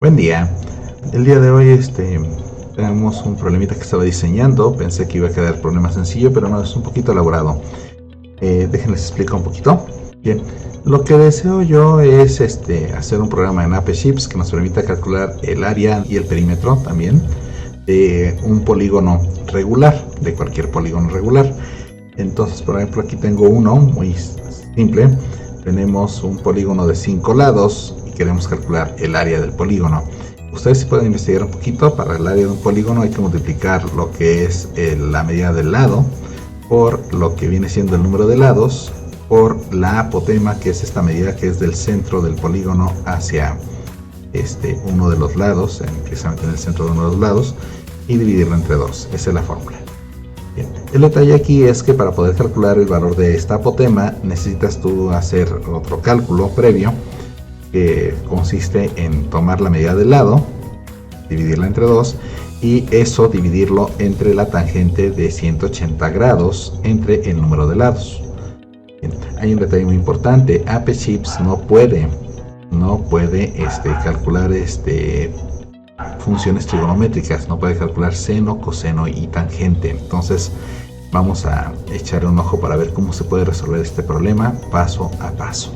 Buen día. El día de hoy tenemos un problemita que estaba diseñando. Pensé que iba a quedar problema sencillo, pero no, es un poquito elaborado. Déjenles explico un poquito. Bien, lo que deseo yo es hacer un programa en AppShips que nos permita calcular el área y el perímetro también de un polígono regular, de cualquier polígono regular. Entonces, por ejemplo, aquí tengo uno muy simple. Tenemos un polígono de 5 lados y queremos calcular el área del polígono. Ustedes pueden investigar un poquito. Para el área de un polígono hay que multiplicar lo que es la medida del lado por lo que viene siendo el número de lados por la apotema, que es esta medida que es del centro del polígono hacia uno de los lados, precisamente en el centro de uno de los lados, y dividirlo entre 2. Esa es la fórmula. Bien. El detalle aquí es que para poder calcular el valor de esta apotema necesitas tú hacer otro cálculo previo que consiste en tomar la medida del lado, dividirla entre 2 y eso dividirlo entre la tangente de 180 grados entre el número de lados. Bien. Hay un detalle muy importante. AppShips no puede calcular funciones trigonométricas, no puede calcular seno, coseno y tangente. Entonces vamos a echar un ojo para ver cómo se puede resolver este problema paso a paso.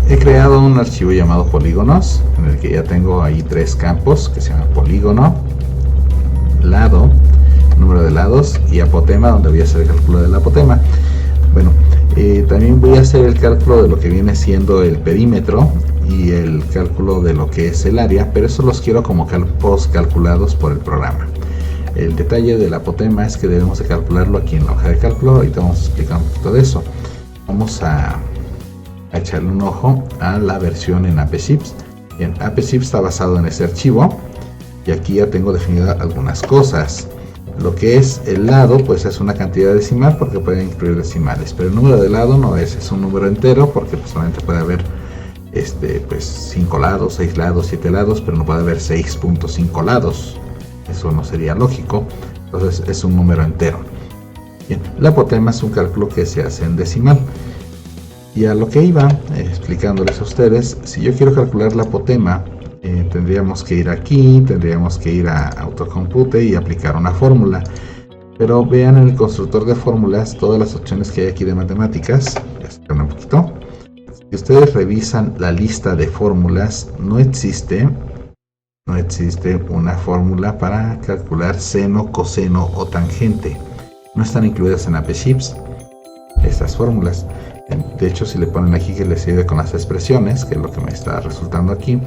He creado un archivo llamado polígonos, en el que ya tengo ahí 3 campos que se llaman polígono, lado, número de lados y apotema, donde voy a hacer el cálculo del apotema. Bueno, también voy a hacer el cálculo de lo que viene siendo el perímetro y el cálculo de lo que es el área, pero eso los quiero como campos calculados por el programa. El detalle del apotema es que debemos de calcularlo aquí en la hoja de cálculo. Ahorita vamos a explicar un poquito de eso. Vamos a echarle un ojo a la versión en AppShips. Bien, AppShips está basado en ese archivo y aquí ya tengo definidas algunas cosas. Lo que es el lado, pues es una cantidad decimal porque puede incluir decimales, pero el número de lado no es un número entero porque solamente puede haber 5 lados, 6 lados, 7 lados, pero no puede haber 6.5 lados. Eso no sería lógico. Entonces es un número entero. Bien, la apotema es un cálculo que se hace en decimal. Y a lo que iba explicándoles a ustedes, si yo quiero calcular la apotema, tendríamos que ir aquí, tendríamos que ir a Autocompute y aplicar una fórmula. Pero vean en el constructor de fórmulas todas las opciones que hay aquí de matemáticas. Voy a sacar un poquito. Si ustedes revisan la lista de fórmulas, no existe una fórmula para calcular seno, coseno o tangente. No están incluidas en AppShips estas fórmulas. De hecho, si le ponen aquí que les sirve con las expresiones, que es lo que me está resultando aquí,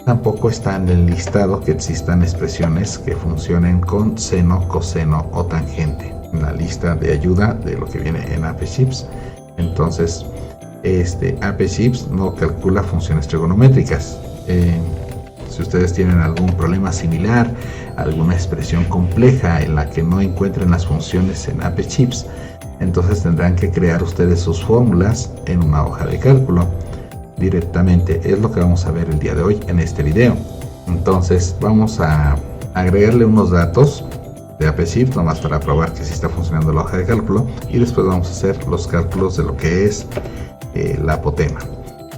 tampoco está en el listado que existan expresiones que funcionen con seno, coseno o tangente en la lista de ayuda de lo que viene en AppShips. Entonces AppShips no calcula funciones trigonométricas. Si ustedes tienen algún problema similar, alguna expresión compleja en la que no encuentren las funciones en AppShips, entonces tendrán que crear ustedes sus fórmulas en una hoja de cálculo directamente. Es lo que vamos a ver el día de hoy en este video. Entonces vamos a agregarle unos datos de AppShips nomás para probar que sí está funcionando la hoja de cálculo, y después vamos a hacer los cálculos de lo que es la apotema.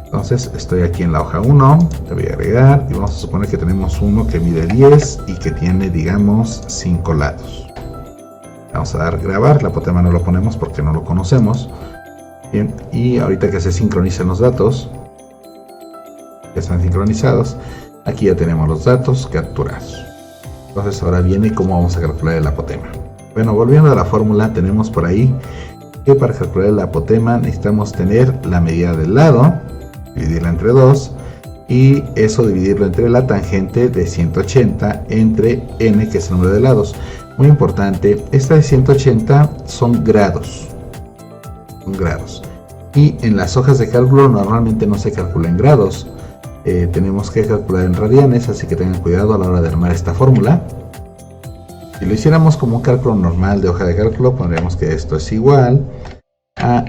Entonces estoy aquí en la hoja 1, le voy a agregar y vamos a suponer que tenemos uno que mide 10 y que tiene, digamos, 5 lados. Vamos a dar grabar, la apotema no lo ponemos porque no lo conocemos. Bien, y ahorita que se sincronicen los datos, que están sincronizados, aquí ya tenemos los datos capturados. Entonces ahora viene cómo vamos a calcular el apotema. Bueno, volviendo a la fórmula, tenemos por ahí que para calcular el apotema necesitamos tener la medida del lado, dividirla entre 2, y eso dividirlo entre la tangente de 180 entre n, que es el número de lados. Muy importante, esta de 180 son grados. Y en las hojas de cálculo normalmente no se calcula en grados. Tenemos que calcular en radianes, así que tengan cuidado a la hora de armar esta fórmula. Si lo hiciéramos como un cálculo normal de hoja de cálculo, pondríamos que esto es igual a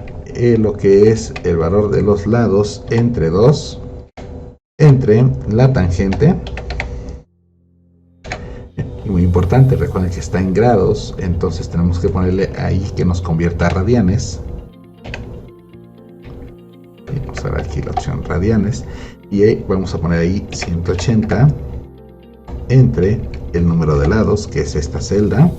lo que es el valor de los lados entre 2 entre la tangente. Y muy importante, recuerden que está en grados, entonces tenemos que ponerle ahí que nos convierta a radianes. Vamos a ver aquí la opción radianes y vamos a poner ahí 180 entre el número de lados, que es esta celda,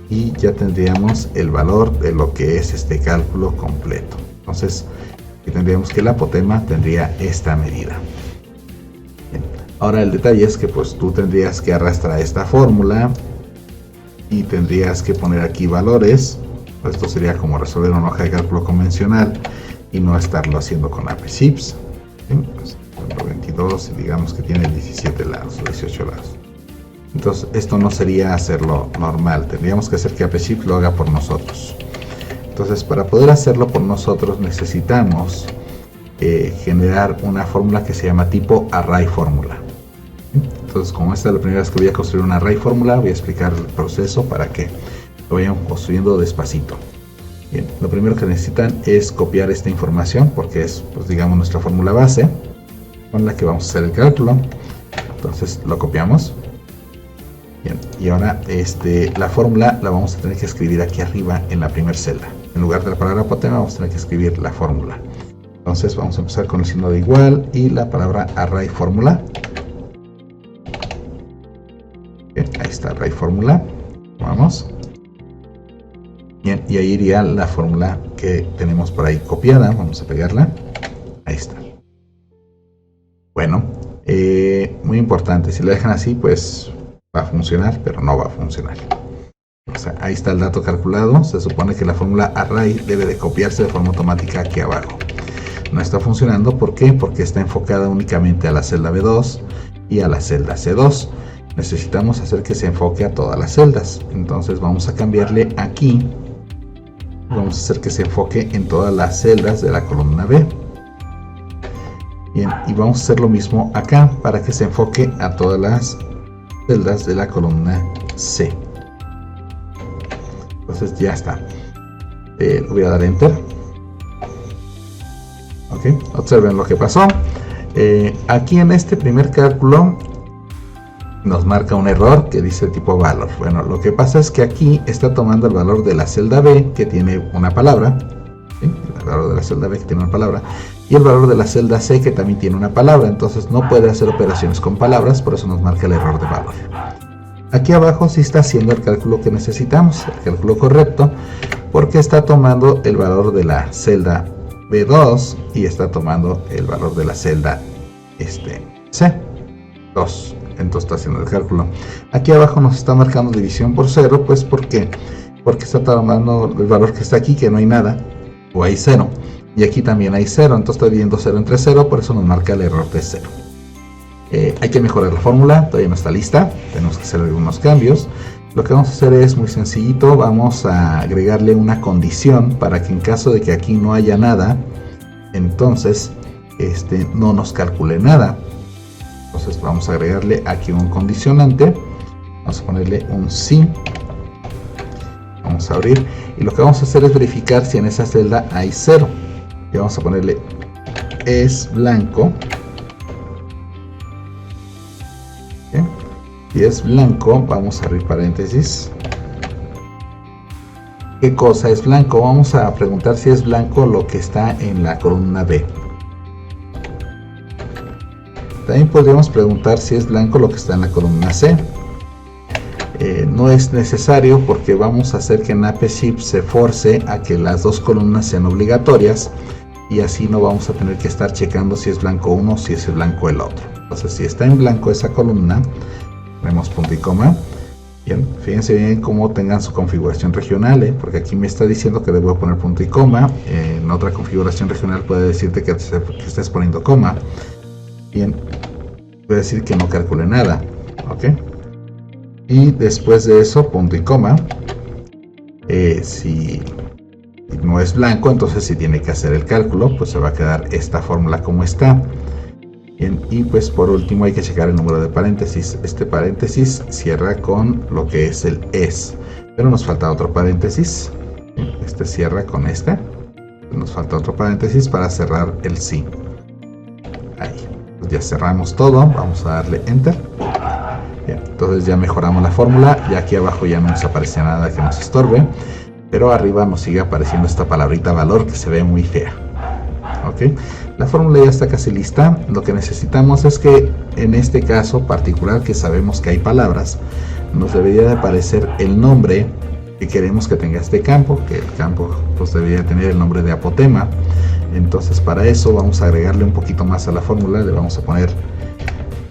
y ya tendríamos el valor de lo que es este cálculo completo. Entonces, aquí tendríamos que el apotema tendría esta medida. Bien. Ahora el detalle es que pues tú tendrías que arrastrar esta fórmula y tendrías que poner aquí valores. Esto sería como resolver una hoja de cálculo convencional y no estarlo haciendo con APShift. Pues, 22 y digamos que tiene 17 lados o 18 lados. Entonces esto no sería hacerlo normal, tendríamos que hacer que APShift lo haga por nosotros. Entonces para poder hacerlo por nosotros necesitamos generar una fórmula que se llama tipo array fórmula. Entonces, como esta es la primera vez que voy a construir una array fórmula, voy a explicar el proceso para que lo vayan construyendo despacito. Bien, lo primero que necesitan es copiar esta información porque es, pues, digamos, nuestra fórmula base con la que vamos a hacer el cálculo. Entonces lo copiamos. Bien, y ahora la fórmula la vamos a tener que escribir aquí arriba en la primera celda. En lugar de la palabra apotema vamos a tener que escribir la fórmula. Entonces vamos a empezar con el signo de igual y la palabra array fórmula. Bien, ahí está array fórmula. Vamos. Bien, y ahí iría la fórmula que tenemos por ahí copiada. Vamos a pegarla. Ahí está. Bueno, muy importante. Si la dejan así, pues va a funcionar, pero no va a funcionar. O sea, ahí está el dato calculado. Se supone que la fórmula array debe de copiarse de forma automática aquí abajo. No está funcionando. ¿Por qué? Porque está enfocada únicamente a la celda B2 y a la celda C2. Necesitamos hacer que se enfoque a todas las celdas. Entonces vamos a cambiarle aquí. Vamos a hacer que se enfoque en todas las celdas de la columna B. Bien, y vamos a hacer lo mismo acá para que se enfoque a todas las celdas de la columna C. Entonces ya está. Le voy a dar enter. Ok, observen lo que pasó. Aquí en este primer cálculo nos marca un error que dice tipo valor. Bueno, lo que pasa es que aquí está tomando el valor de la celda B que tiene una palabra. ¿Sí? El valor de la celda B que tiene una palabra. Y el valor de la celda C que también tiene una palabra. Entonces no puede hacer operaciones con palabras, por eso nos marca el error de valor. Aquí abajo sí está haciendo el cálculo que necesitamos, el cálculo correcto, porque está tomando el valor de la celda B2 y está tomando el valor de la celda C2. Entonces está haciendo el cálculo. Aquí abajo nos está marcando división por 0, pues ¿por qué? Porque está tomando el valor que está aquí, que no hay nada, o hay 0. Y aquí también hay 0, entonces está dividiendo 0 entre 0, por eso nos marca el error de 0. Hay que mejorar la fórmula, todavía no está lista, tenemos que hacer algunos cambios. Lo que vamos a hacer es muy sencillito, vamos a agregarle una condición para que en caso de que aquí no haya nada, entonces no nos calcule nada. Entonces vamos a agregarle aquí un condicionante, vamos a ponerle un sí, vamos a abrir y lo que vamos a hacer es verificar si en esa celda hay 0 y vamos a ponerle es blanco. ¿Okay? Si es blanco vamos a abrir paréntesis. ¿Qué cosa es blanco? Vamos a preguntar si es blanco lo que está en la columna B. También podríamos preguntar si es blanco lo que está en la columna C. No es necesario porque vamos a hacer que en APShift se force a que las dos columnas sean obligatorias y así no vamos a tener que estar checando si es blanco uno o si es blanco el otro. Entonces si está en blanco esa columna, ponemos punto y coma. Bien, fíjense bien cómo tengan su configuración regional, porque aquí me está diciendo que debo poner punto y coma. En otra configuración regional puede decirte que estés poniendo coma. Bien, voy a decir que no calcule nada, ok, y después de eso punto y coma. Si no es blanco, entonces si tiene que hacer el cálculo, pues se va a quedar esta fórmula como está. Bien, y pues por último hay que checar el número de paréntesis. Este paréntesis cierra con lo que es el es, pero nos falta otro paréntesis. Este cierra con este, nos falta otro paréntesis para cerrar el sí. Ahí. Ya cerramos todo, vamos a darle enter. Bien, entonces ya mejoramos la fórmula, ya aquí abajo ya no nos aparece nada que nos estorbe, pero arriba nos sigue apareciendo esta palabrita valor que se ve muy fea. Ok, la fórmula ya está casi lista. Lo que necesitamos es que en este caso particular, que sabemos que hay palabras, nos debería de aparecer el nombre que queremos que tenga este campo, que el campo pues debería tener el nombre de apotema. Entonces para eso vamos a agregarle un poquito más a la fórmula. Le vamos a poner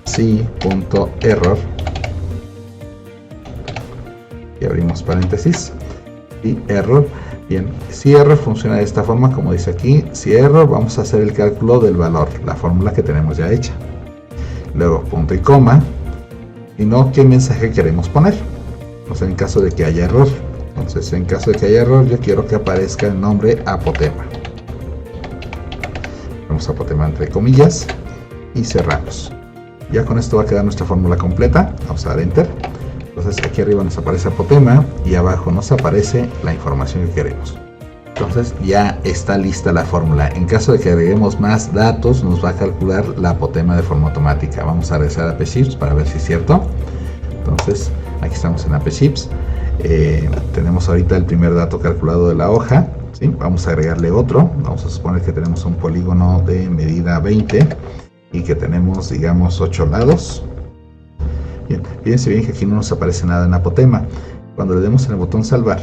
si.error y abrimos paréntesis y error. Bien, si error funciona de esta forma, como dice aquí. Si error, vamos a hacer el cálculo del valor, la fórmula que tenemos ya hecha. Luego punto y coma, y no qué mensaje queremos poner. O sea, en caso de que haya error. Entonces, en caso de que haya error, yo quiero que aparezca el nombre apotema. Vamos a apotema entre comillas y cerramos. Ya con esto va a quedar nuestra fórmula completa. Vamos a dar enter. Entonces aquí arriba nos aparece apotema y abajo nos aparece la información que queremos. Entonces ya está lista la fórmula. En caso de que agreguemos más datos, nos va a calcular la apotema de forma automática. Vamos a regresar a AppSheets para ver si es cierto. Entonces aquí estamos en AppSheets. Tenemos ahorita el primer dato calculado de la hoja. ¿Sí? Vamos a agregarle otro. Vamos a suponer que tenemos un polígono de medida 20 y que tenemos, digamos, 8 lados. Bien, fíjense bien que aquí no nos aparece nada en apotema. Cuando le demos en el botón salvar,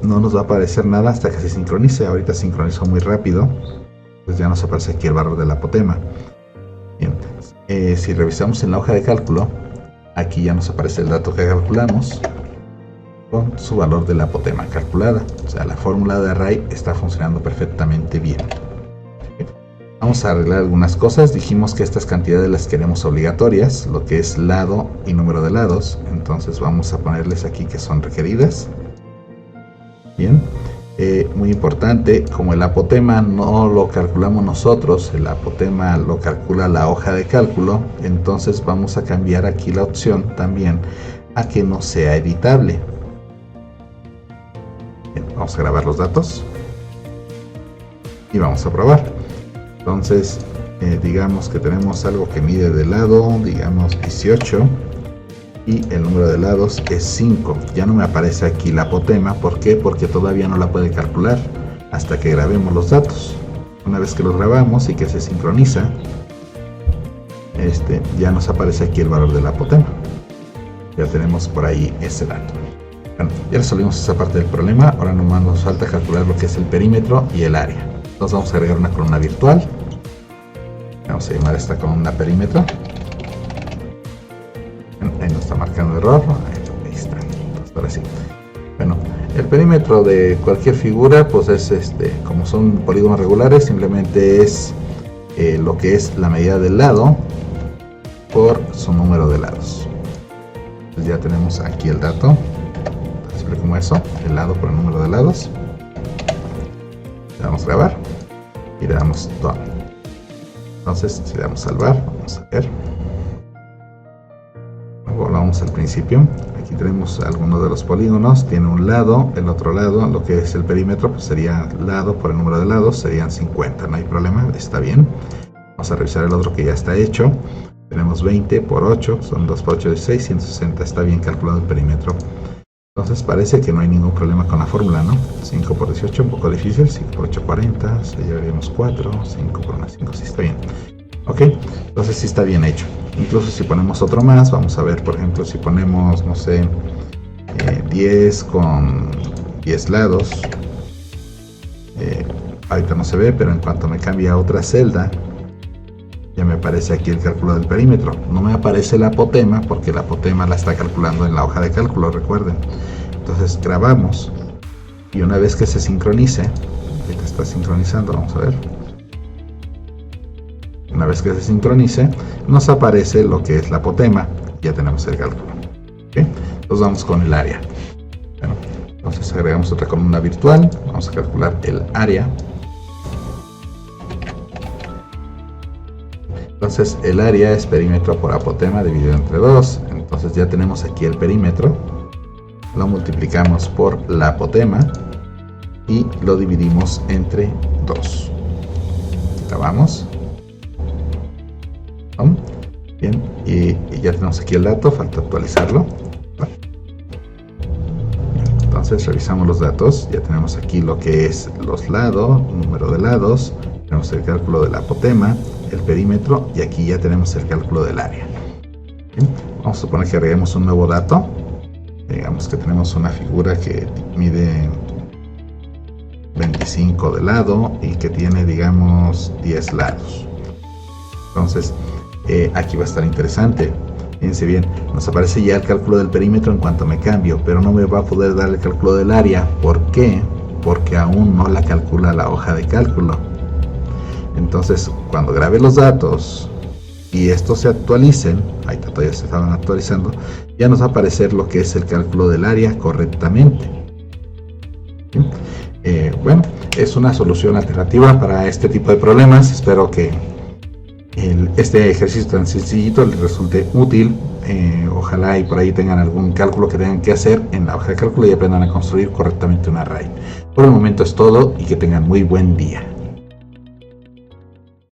no nos va a aparecer nada hasta que se sincronice. Ahorita sincronizó muy rápido, pues ya nos aparece aquí el valor del apotema. Bien, si revisamos en la hoja de cálculo, aquí ya nos aparece el dato que calculamos con su valor del apotema calculada. O sea, la fórmula de array está funcionando perfectamente bien. Vamos a arreglar algunas cosas. Dijimos que estas cantidades las queremos obligatorias, lo que es lado y número de lados. Entonces vamos a ponerles aquí que son requeridas. Bien, muy importante, como el apotema no lo calculamos nosotros, el apotema lo calcula la hoja de cálculo, entonces vamos a cambiar aquí la opción también a que no sea editable. Bien, vamos a grabar los datos y vamos a probar. Entonces, digamos que tenemos algo que mide de lado, digamos 18, y el número de lados es 5. Ya no me aparece aquí la apotema. ¿Por qué? Porque todavía no la puede calcular hasta que grabemos los datos. Una vez que los grabamos y que se sincroniza, ya nos aparece aquí el valor de la apotema. Ya tenemos por ahí ese dato. Bueno, ya resolvimos esa parte del problema. Ahora nomás nos falta calcular lo que es el perímetro y el área. Entonces vamos a agregar una columna virtual. Vamos a llamar esta columna perímetro. Ahí nos está marcando error. Ahí está. Entonces, ahora sí. Bueno, el perímetro de cualquier figura, pues es como son polígonos regulares, simplemente es lo que es la medida del lado por su número de lados. Entonces ya tenemos aquí el dato. Tan simple como eso, el lado por el número de lados. Le damos grabar y le damos done. Entonces, si le damos salvar, vamos a ver. Volvamos al principio. Aquí tenemos algunos de los polígonos. Tiene un lado, el otro lado, lo que es el perímetro, pues sería lado por el número de lados, serían 50. No hay problema, está bien. Vamos a revisar el otro que ya está hecho. Tenemos 20 por 8, son 2 por 8, 16, 160. Está bien calculado el perímetro. Entonces parece que no hay ningún problema con la fórmula, ¿no? 5 por 18, un poco difícil. 5 por 8, 40. Se llevaríamos 4. 5 por 1, 5. Sí está bien. Ok, entonces sí está bien hecho. Incluso si ponemos otro más, vamos a ver, por ejemplo, si ponemos, no sé, 10 con 10 lados. Ahorita no se ve, pero en cuanto me cambie a otra celda, ya me aparece aquí el cálculo del perímetro. No me aparece la apotema porque la apotema la está calculando en la hoja de cálculo, recuerden. Entonces grabamos y una vez que se sincronice, ahorita está sincronizando, vamos a ver. Una vez que se sincronice, nos aparece lo que es la apotema. Ya tenemos el cálculo. ¿Okay? Entonces vamos con el área. Bueno, entonces agregamos otra columna virtual. Vamos a calcular el área. Entonces el área es perímetro por apotema dividido entre 2. Entonces ya tenemos aquí el perímetro. Lo multiplicamos por la apotema y lo dividimos entre 2. Grabamos. Bien, y ya tenemos aquí el dato, falta actualizarlo. Entonces Entonces revisamos los datos, ya tenemos aquí lo que es los lados, número de lados, tenemos el cálculo del apotema, el perímetro y aquí ya tenemos el cálculo del área. Bien, vamos a suponer que agreguemos un nuevo dato. Digamos que tenemos una figura que mide 25 de lado y que tiene, digamos, 10 lados. Entonces aquí va a estar interesante. Fíjense bien, nos aparece ya el cálculo del perímetro en cuanto me cambio, pero no me va a poder dar el cálculo del área. ¿Por qué? Porque aún no la calcula la hoja de cálculo. Entonces, cuando grabe los datos y estos se actualicen, ahí todavía se estaban actualizando, ya nos va a aparecer lo que es el cálculo del área correctamente. Bueno, es una solución alternativa para este tipo de problemas. Espero que este ejercicio tan sencillito les resulte útil. Ojalá y por ahí tengan algún cálculo que tengan que hacer en la hoja de cálculo y aprendan a construir correctamente un array. Por el momento es todo y que tengan muy buen día.